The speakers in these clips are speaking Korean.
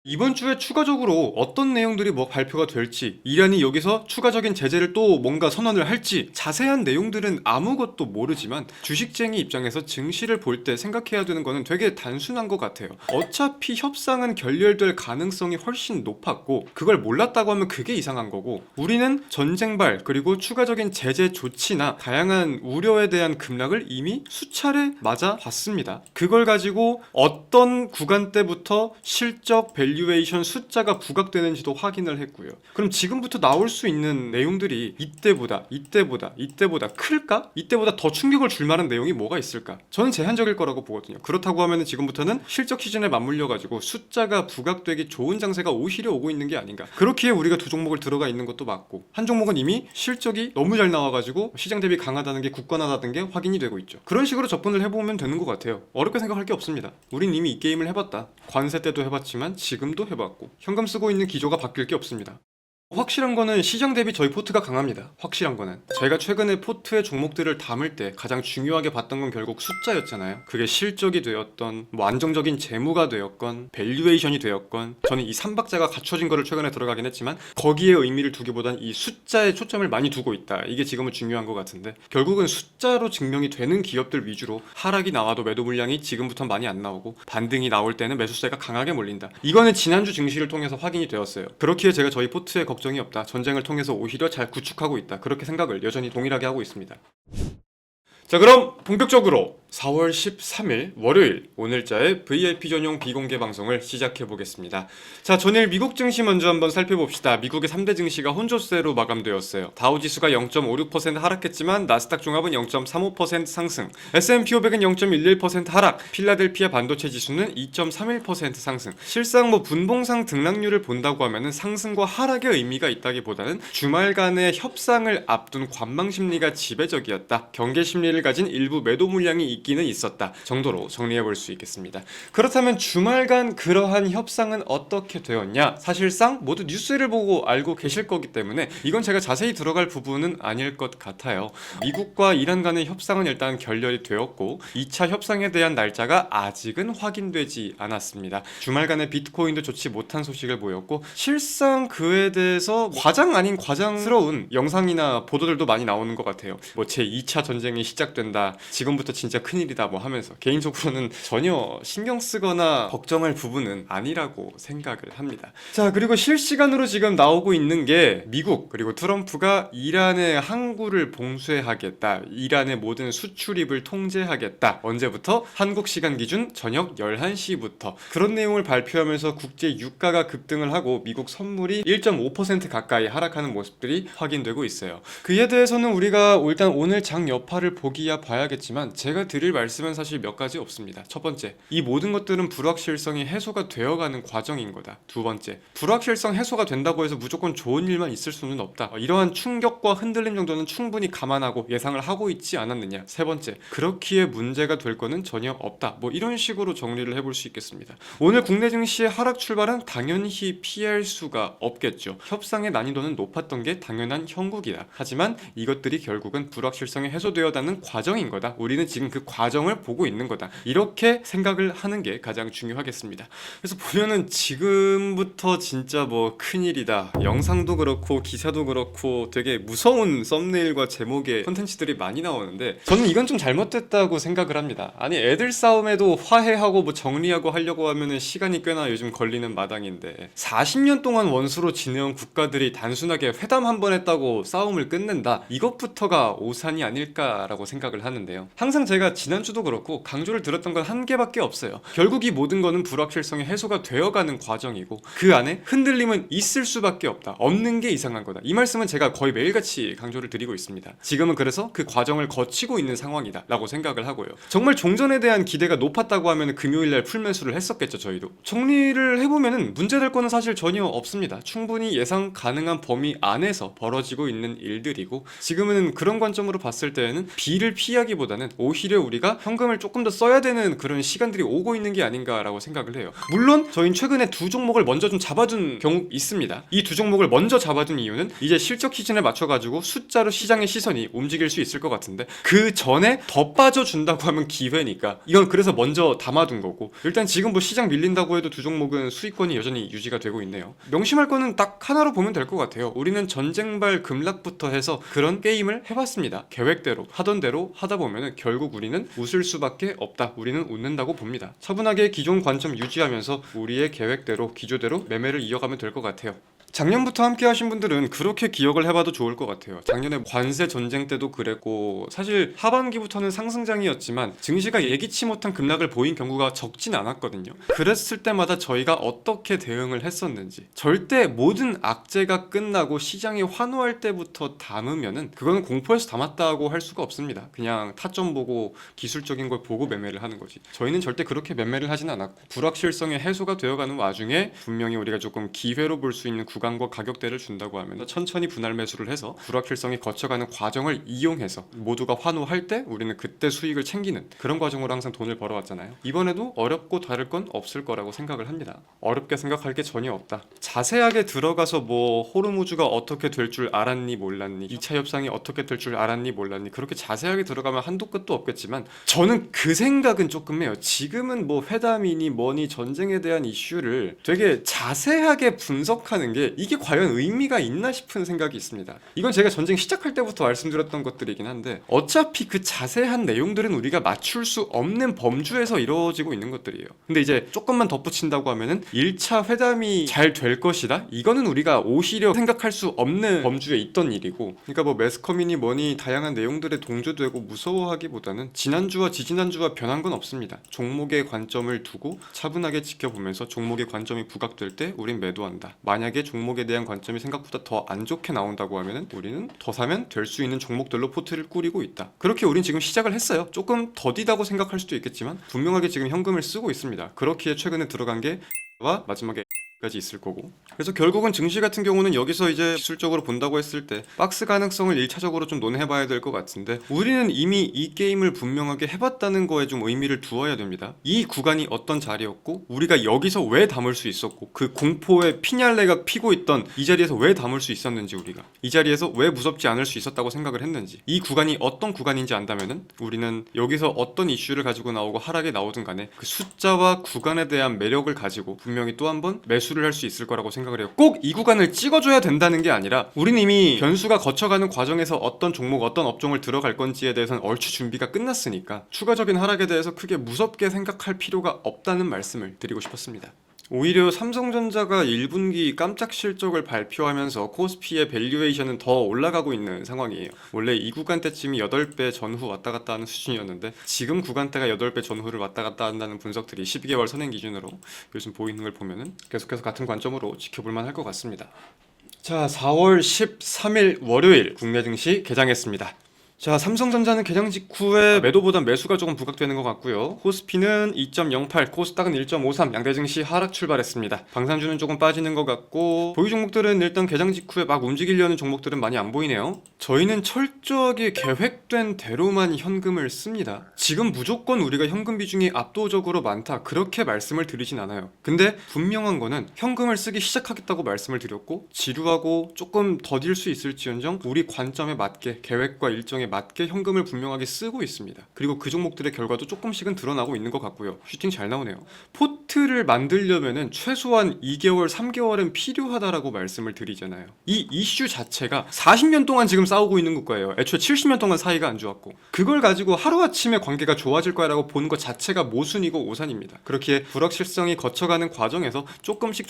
이번 주에 추가적으로 어떤 내용들이 뭐 발표가 될지, 이란이 여기서 추가적인 제재를 또 뭔가 선언을 할지 자세한 내용들은 아무것도 모르지만 주식쟁이 입장에서 증시를 볼 때 생각해야 되는 거는 되게 단순한 것 같아요. 어차피 협상은 결렬될 가능성이 훨씬 높았고 그걸 몰랐다고 하면 그게 이상한 거고, 우리는 전쟁발 그리고 추가적인 제재 조치나 다양한 우려에 대한 급락을 이미 수차례 맞아 봤습니다. 그걸 가지고 어떤 구간대부터 실적 밸류에이션 숫자가 부각되는지도 확인을 했고요. 그럼 지금부터 나올 수 있는 내용들이 이때보다 클까? 이때보다 더 충격을 줄 만한 내용이 뭐가 있을까? 저는 제한적일 거라고 보거든요. 그렇다고 하면 지금부터는 실적 시즌에 맞물려 가지고 숫자가 부각되기 좋은 장세가 오히려 오고 있는 게 아닌가. 그렇기에 우리가 두 종목을 들어가 있는 것도 맞고, 한 종목은 이미 실적이 너무 잘 나와가지고 시장 대비 강하다는 게 굳건하다는 게 확인이 되고 있죠. 그런 식으로 접근을 해보면 되는 것 같아요. 어렵게 생각할 게 없습니다. 우린 이미 이 게임을 해봤다. 관세 때도 해봤지만 지금도 해봤고, 현금 쓰고 있는 기조가 바뀔 게 없습니다. 확실한 거는 시장 대비 저희 포트가 강합니다. 확실한 거는 제가 최근에 포트의 종목들을 담을 때 가장 중요하게 봤던 건 결국 숫자였잖아요. 그게 실적이 되었던, 뭐 안정적인 재무가 되었건, 밸류에이션이 되었건, 저는 이 3박자가 갖춰진 거를 최근에 들어가긴 했지만 거기에 의미를 두기보단 이 숫자에 초점을 많이 두고 있다. 이게 지금은 중요한 것 같은데, 결국은 숫자로 증명이 되는 기업들 위주로 하락이 나와도 매도 물량이 지금부터는 많이 안 나오고, 반등이 나올 때는 매수세가 강하게 몰린다. 이거는 지난주 증시를 통해서 확인이 되었어요. 그렇기에 제가 저희 포트에 걱정이 없다. 전쟁을 통해서 오히려 잘 구축하고 있다. 그렇게 생각을 여전히 동일하게 하고 있습니다. 자, 그럼 본격적으로 4월 13일 월요일 오늘자의 VIP 전용 비공개 방송을 시작해 보겠습니다. 자, 전일 미국 증시 먼저 한번 살펴봅시다. 미국의 3대 증시가 혼조세로 마감되었어요. 다우지수가 0.56% 하락했지만 나스닥 종합은 0.35% 상승, S&P 500은 0.11% 하락, 필라델피아 반도체 지수는 2.31% 상승. 실상 뭐 분봉상 등락률을 본다고 하면은 상승과 하락의 의미가 있다기보다는 주말간의 협상을 앞둔 관망 심리가 지배적이었다. 경계 심리를 가진 일부 매도 물량이 있기는 있었다 정도로 정리해 볼 수 있겠습니다. 그렇다면 주말간 그러한 협상은 어떻게 되었냐? 사실상 모두 뉴스를 보고 알고 계실 거기 때문에 이건 제가 자세히 들어갈 부분은 아닐 것 같아요. 미국과 이란 간의 협상은 일단 결렬이 되었고 2차 협상에 대한 날짜가 아직은 확인되지 않았습니다. 주말간의 비트코인도 좋지 못한 소식을 보였고, 실상 그에 대해서 과장 아닌 과장스러운 영상이나 보도들도 많이 나오는 것 같아요. 뭐 제2차 전쟁이 시작된다, 지금부터 진짜 큰일이다 뭐 하면서, 개인적으로는 전혀 신경 쓰거나 걱정할 부분은 아니라고 생각을 합니다. 자, 그리고 실시간으로 지금 나오고 있는 게 미국 그리고 트럼프가 이란의 항구를 봉쇄하겠다, 이란의 모든 수출입을 통제하겠다, 언제부터? 한국 시간 기준 저녁 11시부터 그런 내용을 발표하면서 국제 유가가 급등을 하고 미국 선물이 1.5% 가까이 하락하는 모습들이 확인되고 있어요. 그에 대해서는 우리가 일단 오늘 장 여파를 보기야 봐야겠지만 제가 드릴 말씀은 사실 몇 가지 없습니다. 첫 번째, 이 모든 것들은 불확실성이 해소가 되어가는 과정인 거다. 두 번째, 불확실성 해소가 된다고 해서 무조건 좋은 일만 있을 수는 없다. 이러한 충격과 흔들림 정도는 충분히 감안하고 예상을 하고 있지 않았느냐. 세 번째, 그렇기에 문제가 될 거는 전혀 없다. 뭐 이런 식으로 정리를 해볼 수 있겠습니다. 오늘 국내 증시의 하락 출발은 당연히 피할 수가 없겠죠. 협상의 난이도는 높았던 게 당연한 형국이다. 하지만 이것들이 결국은 불확실성이 해소되어가는 과정인 거다. 우리는 지금 그 과정을 보고 있는 거다. 이렇게 생각을 하는 게 가장 중요하겠습니다. 그래서 보면은 지금부터 진짜 뭐 큰일이다, 영상도 그렇고 기사도 그렇고 되게 무서운 썸네일과 제목의 콘텐츠들이 많이 나오는데, 저는 이건 좀 잘못됐다고 생각을 합니다. 아니, 애들 싸움에도 화해하고 뭐 정리하고 하려고 하면은 시간이 꽤나 요즘 걸리는 마당인데, 40년 동안 원수로 지내온 국가들이 단순하게 회담 한 번 했다고 싸움을 끝낸다, 이것부터가 오산이 아닐까라고 생각을 하는데요. 항상 제가 지난주도 그렇고 강조를 드렸던 건 한 개밖에 없어요. 결국 이 모든 거는 불확실성이 해소가 되어가는 과정이고 그 안에 흔들림은 있을 수밖에 없다. 없는 게 이상한 거다. 이 말씀은 제가 거의 매일같이 강조를 드리고 있습니다. 지금은 그래서 그 과정을 거치고 있는 상황이다 라고 생각을 하고요. 정말 종전에 대한 기대가 높았다고 하면 금요일날 풀매수를 했었겠죠. 저희도 정리를 해보면 문제될 거는 사실 전혀 없습니다. 충분히 예상 가능한 범위 안에서 벌어지고 있는 일들이고, 지금은 그런 관점으로 봤을 때에는 B를 이를 피하기보다는 오히려 우리가 현금을 조금 더 써야 되는 그런 시간들이 오고 있는 게 아닌가라고 생각을 해요. 물론 저희는 최근에 두 종목을 먼저 좀 잡아둔 경우 있습니다. 이 두 종목을 먼저 잡아둔 이유는 이제 실적 시즌에 맞춰가지고 숫자로 시장의 시선이 움직일 수 있을 것 같은데, 그 전에 더 빠져준다고 하면 기회니까 이건 그래서 먼저 담아둔 거고, 일단 지금 뭐 시장 밀린다고 해도 두 종목은 수익권이 여전히 유지가 되고 있네요. 명심할 거는 딱 하나로 보면 될 것 같아요. 우리는 전쟁발 급락부터 해서 그런 게임을 해봤습니다. 계획대로 하던 대로 하다 보면은 결국 우리는 웃을 수밖에 없다. 우리는 웃는다고 봅니다. 차분하게 기존 관점 유지하면서 우리의 계획대로 기조대로 매매를 이어가면 될 것 같아요. 작년부터 함께 하신 분들은 그렇게 기억을 해봐도 좋을 것 같아요. 작년에 관세 전쟁 때도 그랬고, 사실 하반기부터는 상승장이었지만 증시가 예기치 못한 급락을 보인 경우가 적진 않았거든요. 그랬을 때마다 저희가 어떻게 대응을 했었는지, 절대 모든 악재가 끝나고 시장이 환호할 때부터 담으면은 그거는 공포에서 담았다고 할 수가 없습니다. 그냥 타점 보고 기술적인 걸 보고 매매를 하는 거지. 저희는 절대 그렇게 매매를 하진 않았고, 불확실성이 해소가 되어가는 와중에 분명히 우리가 조금 기회로 볼 수 있는 구간과 가격대를 준다고 하면 천천히 분할 매수를 해서 불확실성이 거쳐가는 과정을 이용해서 모두가 환호할 때 우리는 그때 수익을 챙기는 그런 과정으로 항상 돈을 벌어왔잖아요. 이번에도 어렵고 다를 건 없을 거라고 생각을 합니다. 어렵게 생각할 게 전혀 없다. 자세하게 들어가서 뭐 호르무즈가 어떻게 될 줄 알았니 몰랐니, 2차 협상이 어떻게 될 줄 알았니 몰랐니, 그렇게 자세하게 들어가면 한도 끝도 없겠지만 저는 그 생각은 조금 해요. 지금은 뭐 회담이니 뭐니 전쟁에 대한 이슈를 되게 자세하게 분석하는 게 이게 과연 의미가 있나 싶은 생각이 있습니다. 이건 제가 전쟁 시작할 때부터 말씀드렸던 것들이긴 한데, 어차피 그 자세한 내용들은 우리가 맞출 수 없는 범주에서 이루어지고 있는 것들이에요. 근데 이제 조금만 덧붙인다고 하면은 1차 회담이 잘 될 것이다? 이거는 우리가 오히려 생각할 수 없는 범주에 있던 일이고, 그러니까 뭐 매스컴이니 뭐니 다양한 내용들에 동조되고 무서워하기보다는 지난주와 지지난주와 변한 건 없습니다. 종목의 관점을 두고 차분하게 지켜보면서 종목의 관점이 부각될 때 우린 매도한다. 만약에 종목에 대한 관점이 생각보다 더 안 좋게 나온다고 하면은 우리는 더 사면 될 수 있는 종목들로 포트를 꾸리고 있다. 그렇게 우린 지금 시작을 했어요. 조금 더디다고 생각할 수도 있겠지만 분명하게 지금 현금을 쓰고 있습니다. 그렇기에 최근에 들어간 게 와 마지막에 까지 있을 거고, 그래서 결국은 증시 같은 경우는 여기서 이제 기술적으로 본다고 했을 때 박스 가능성을 1차적으로 좀 논해봐야 될 것 같은데, 우리는 이미 이 게임을 분명하게 해봤다는 거에 좀 의미를 두어야 됩니다. 이 구간이 어떤 자리였고 우리가 여기서 왜 담을 수 있었고, 그 공포의 피날레가 피고 있던 이 자리에서 왜 담을 수 있었는지, 우리가 이 자리에서 왜 무섭지 않을 수 있었다고 생각을 했는지, 이 구간이 어떤 구간인지 안다면은 우리는 여기서 어떤 이슈를 가지고 나오고 하락에 나오든 간에 그 숫자와 구간에 대한 매력을 가지고 분명히 또 한 번 매수를 할 수 있을 거라고 생각을 해요. 꼭 이 구간을 찍어줘야 된다는 게 아니라 우린 이미 변수가 거쳐가는 과정에서 어떤 종목 어떤 업종을 들어갈 건지에 대해서는 얼추 준비가 끝났으니까 추가적인 하락에 대해서 크게 무섭게 생각할 필요가 없다는 말씀을 드리고 싶었습니다. 오히려 삼성전자가 1분기 깜짝 실적을 발표하면서 코스피의 밸류에이션은 더 올라가고 있는 상황이에요. 원래 이 구간대쯤이 8배 전후 왔다 갔다 하는 수준이었는데 지금 구간대가 8배 전후를 왔다 갔다 한다는 분석들이 12개월 선행 기준으로 요즘 보이는 걸 보면은 계속해서 같은 관점으로 지켜볼만 할 것 같습니다. 자, 4월 13일 월요일 국내 증시 개장했습니다. 자, 삼성전자는 개장 직후에 매도보단 매수가 조금 부각되는 것 같고요. 코스피는 2.08, 코스닥은 1.53, 양대 증시 하락 출발했습니다. 방산주는 조금 빠지는 것 같고, 보유 종목들은 일단 개장 직후에 막 움직이려는 종목들은 많이 안 보이네요. 저희는 철저하게 계획된 대로만 현금을 씁니다. 지금 무조건 우리가 현금 비중이 압도적으로 많다, 그렇게 말씀을 드리진 않아요. 근데 분명한 거는 현금을 쓰기 시작하겠다고 말씀을 드렸고, 지루하고 조금 더딜 수 있을지언정 우리 관점에 맞게 계획과 일정에 맞게 현금을 분명하게 쓰고 있습니다. 그리고 그 종목들의 결과도 조금씩은 드러나고 있는 것 같고요. 슈팅 잘 나오네요. 포트를 만들려면은 최소한 2개월, 3개월은 필요하다라고 말씀을 드리잖아요. 이 이슈 자체가 40년 동안 지금 싸우고 있는 국가예요. 애초에 70년 동안 사이가 안 좋았고, 그걸 가지고 하루아침에 관계가 좋아질 거라고 보는 것 자체가 모순이고 오산입니다. 그렇기에 불확실성이 거쳐가는 과정에서 조금씩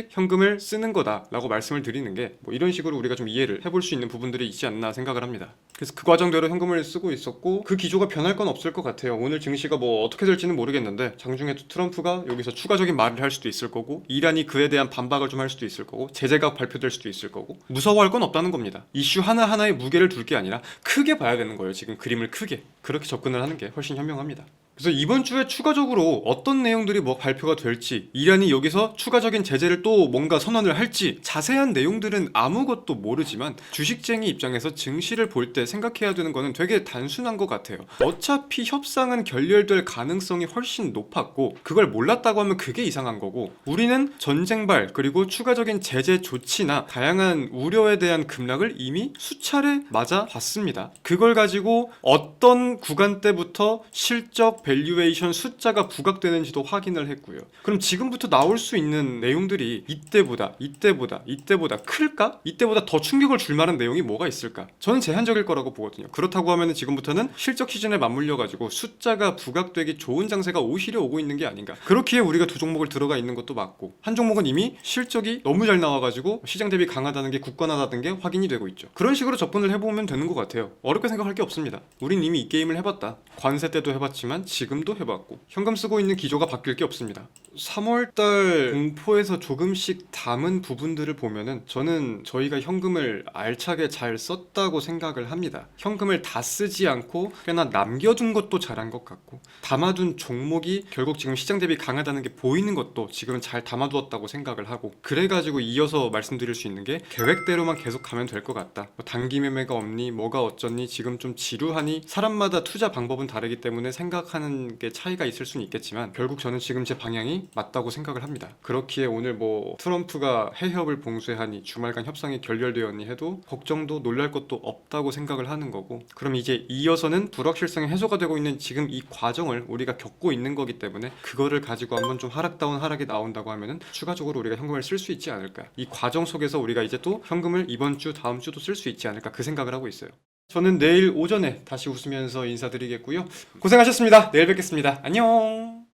현금을 쓰는 거다라고 말씀을 드리는 게, 뭐 이런 식으로 우리가 좀 이해를 해볼 수 있는 부분들이 있지 않나 생각을 합니다. 그래서 그 과정대로 현금을 쓰고 있었고, 그 기조가 변할 건 없을 것 같아요. 오늘 증시가 뭐 어떻게 될지는 모르겠는데 장중에 또 트럼프가 여기서 추가적인 말을 할 수도 있을 거고, 이란이 그에 대한 반박을 좀 할 수도 있을 거고, 제재가 발표될 수도 있을 거고, 무서워할 건 없다는 겁니다. 이슈 하나하나에 무게를 둘 게 아니라 크게 봐야 되는 거예요. 지금 그림을 크게, 그렇게 접근을 하는 게 훨씬 현명합니다. 그래서 이번 주에 추가적으로 어떤 내용들이 뭐 발표가 될지, 이란이 여기서 추가적인 제재를 또 뭔가 선언을 할지 자세한 내용들은 아무것도 모르지만 주식쟁이 입장에서 증시를 볼 때 생각해야 되는 거는 되게 단순한 것 같아요. 어차피 협상은 결렬될 가능성이 훨씬 높았고 그걸 몰랐다고 하면 그게 이상한 거고, 우리는 전쟁발 그리고 추가적인 제재 조치나 다양한 우려에 대한 급락을 이미 수차례 맞아 봤습니다. 그걸 가지고 어떤 구간대부터 실적 밸류에이션 숫자가 부각되는지도 확인을 했고요. 그럼 지금부터 나올 수 있는 내용들이 이때보다 클까? 이때보다 더 충격을 줄 만한 내용이 뭐가 있을까? 저는 제한적일 거라고 보거든요. 그렇다고 하면 지금부터는 실적 시즌에 맞물려 가지고 숫자가 부각되기 좋은 장세가 오히려 오고 있는 게 아닌가. 그렇기에 우리가 두 종목을 들어가 있는 것도 맞고, 한 종목은 이미 실적이 너무 잘 나와가지고 시장 대비 강하다는 게 굳건하다는 게 확인이 되고 있죠. 그런 식으로 접근을 해보면 되는 것 같아요. 어렵게 생각할 게 없습니다. 우린 이미 이 게임을 해봤다. 관세 때도 해봤지만 지금도 해봤고, 현금 쓰고 있는 기조가 바뀔 게 없습니다. 3월달 공포에서 조금씩 담은 부분들을 보면은 저는 저희가 현금을 알차게 잘 썼다고 생각을 합니다. 현금을 다 쓰지 않고 꽤나 남겨둔 것도 잘한 것 같고, 담아둔 종목이 결국 지금 시장 대비 강하다는 게 보이는 것도 지금은 잘 담아두었다고 생각을 하고, 그래가지고 이어서 말씀드릴 수 있는 게 계획대로만 계속 가면 될 것 같다. 뭐 단기 매매가 없니 뭐가 어쩌니 지금 좀 지루하니, 사람마다 투자 방법은 다르기 때문에 생각하는 게 차이가 있을 수는 있겠지만 결국 저는 지금 제 방향이 맞다고 생각을 합니다. 그렇기에 오늘 뭐 트럼프가 해협을 봉쇄하니 주말간 협상이 결렬되었니 해도 걱정도 놀랄 것도 없다고 생각을 하는 거고, 그럼 이제 이어서는 불확실성이 해소가 되고 있는 지금 이 과정을 우리가 겪고 있는 거기 때문에 그거를 가지고 한번 좀 하락다운 하락이 나온다고 하면은 추가적으로 우리가 현금을 쓸 수 있지 않을까. 이 과정 속에서 우리가 이제 또 현금을 이번 주 다음 주도 쓸 수 있지 않을까, 그 생각을 하고 있어요. 저는 내일 오전에 다시 웃으면서 인사드리겠고요. 고생하셨습니다. 내일 뵙겠습니다. 안녕.